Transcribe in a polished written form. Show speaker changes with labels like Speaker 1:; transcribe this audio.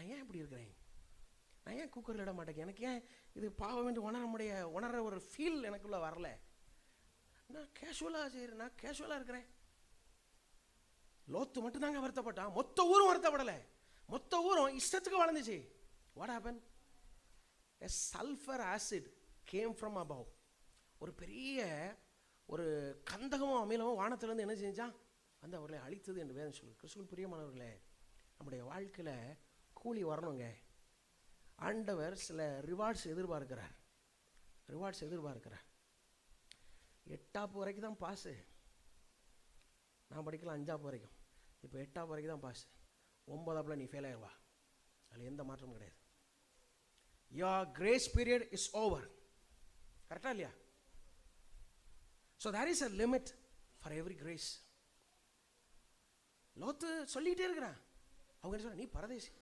Speaker 1: நான் ஏன் இப்படி இருக்கிறேன், நான் ஏன் குக்கரில் இட மாட்டேங்க, எனக்கு ஏன் இது பாவம் என்று உணர ஒரு ஃபீல் எனக்குள்ளே வரல. நான் கேஷுவலாக செய்கிறேன், நான் கேஷுவலாக இருக்கிறேன். லோத்து மட்டும்தாங்க வருத்தப்பட்டான், மொத்த ஊரும் வருத்தப்படலை. மொத்த ஊரும் இஷ்டத்துக்கு வளர்ந்துச்சு. What happen? A sulphur acid came from above. ஒரு பெரிய ஒரு கந்தகமும் அமிலமும் வானத்திலேருந்து என்ன செஞ்சான், அந்த அவர்களை அழித்தது என்று வேதம் சொல்லு. கிறிஸ்துவுக்குள் பிரியமானவர்களே, நம்முடைய வாழ்க்கையில் கூலி வரணுங்க. ஆண்டவர் சில ரிவார்ட்ஸ் எதிர்பார்க்கிறார். 8ஆப்பு வரைக்கும் தான் பாஸு. நான் படிக்கலாம் 5ஆப்பு வரைக்கும், இப்போ 8ஆப்பு வரைக்கும் தான் பாஸு. 9ஆப்பில் நீ ஃபெயில் ஆகிடுவா, அதில் எந்த மாற்றமும் கிடையாது. your grace period is over. கரெக்டா இல்லையா? so there is a limit for every grace. லோத்து சொல்லிகிட்டே இருக்கிறான். அவங்க என்ன சொல்ற, நீ பரதேசி,